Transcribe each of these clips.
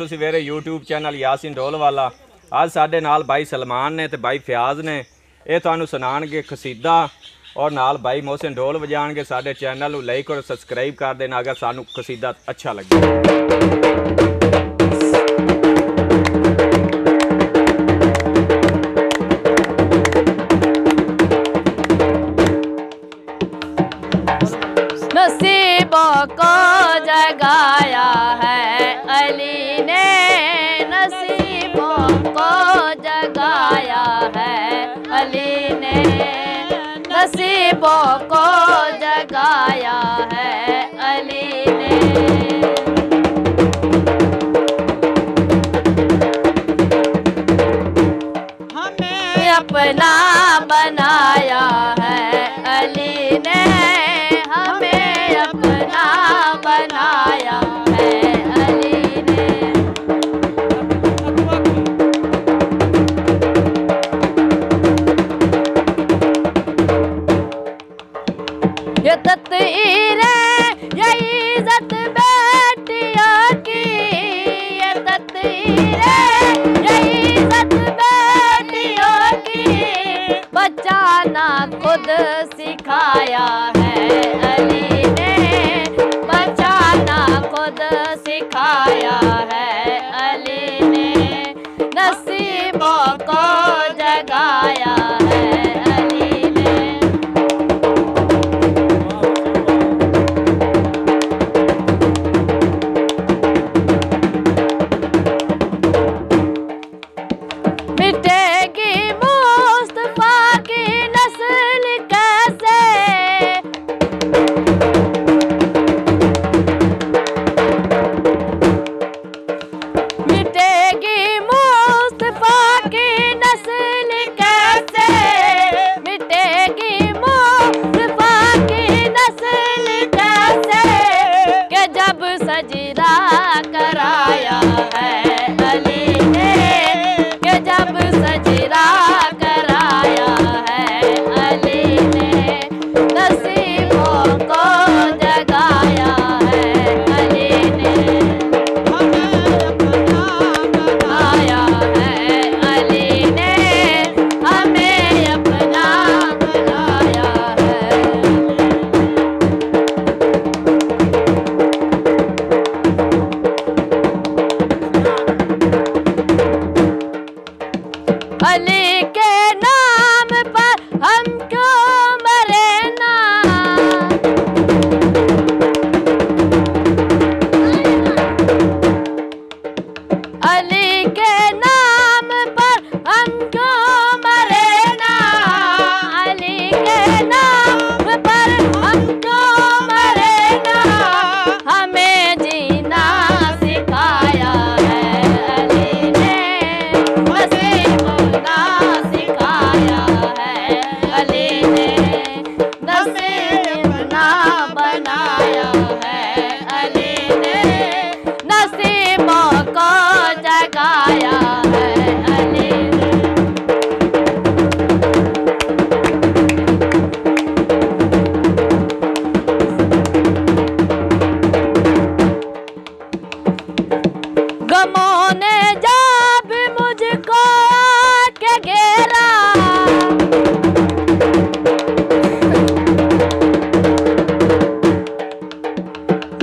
ਤੁਸੀਂ ਵੇਰੇ YouTube channel Yasin ਢੋਲ ਵਾਲਾ। ਅੱਜ ਸਾਡੇ ਨਾਲ ਭਾਈ सलमान ने ते भाई फयाज ने ਇਹ ਤੁਹਾਨੂੰ ਸੁਣਾਣਗੇ ਕਸੀਦਾ और नाल भाई मोहसिन ढोल वजाणगे। साडे चैनल नूं लाइक और सबसक्राइब कर देना अगर सानू कसीदा अच्छा लगे। नसीबों को जगाया है अली ने, नसीबों को जगाया है अली ने, नसीबों को जगाया है अली ने। हमें अपना बनाया है अली ने, हमें अपना बनाया है अली ने। ये तत्हीर ये इज्जत बेटियों की, ये तत्हीर ये इज्जत बेटियों की, बचाना खुद सिखाया है अली ने, बचाना खुद सिखाया है अली ने, नसीबों को जगाया है अली ने। मिटेगी मुस्तफा की नस्ल कैसे, मिटेगी मुस्तफा की नस्ल कैसे, मिटेगी मुस्तफा की नस्ल कैसे, कि जब सजदा कराया है अली ने, कि जब सजदा कराया है अली ने, नसीबों को जगाया है अली ने, बनाया है अली ने, हमें अपना बनाया है। अली के नाम पर हम क्यों मरे ना, अली के नाम पर हम क्यों मरे ना, अली के नाम पर हम क्यों मरे ना, हमें जीना सिखाया है अली ने, नसीबों सिखाया है अली ने, नसीबना बनाया है अली ने, नसीबों को जगाया है अली ने। गमों ने जब मुझको के घेरा,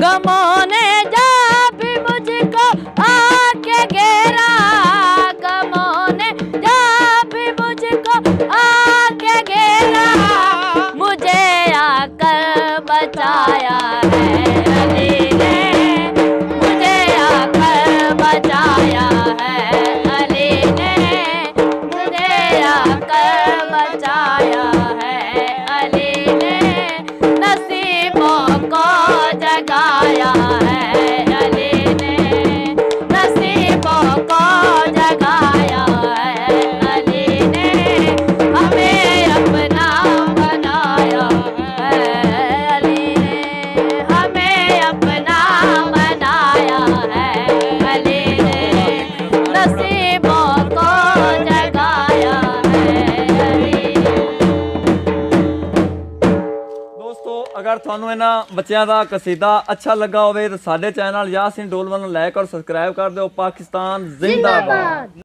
गमों ने जब मुझको आके घेरा, गमों ने जब मुझको आके घेरा, मुझे आकर बचाया है अली ने, मुझे आकर बचाया है ਜੇਕਰ ਤੁਹਾਨੂੰ ਇਹਨਾਂ ਬੱਚਿਆਂ ਦਾ ਕਸੀਦਾ ਅੱਛਾ ਲੱਗਾ ਹੋਵੇ ਤਾਂ ਸਾਡੇ ਚੈਨਲ ਯਾਸੀਨ ਡੋਲਵਾ ਨੂੰ ਲਾਈਕ ਔਰ ਸਬਸਕ੍ਰਾਈਬ ਕਰ ਦਿਓ। ਪਾਕਿਸਤਾਨ ਜ਼ਿੰਦਾਬਾਦ।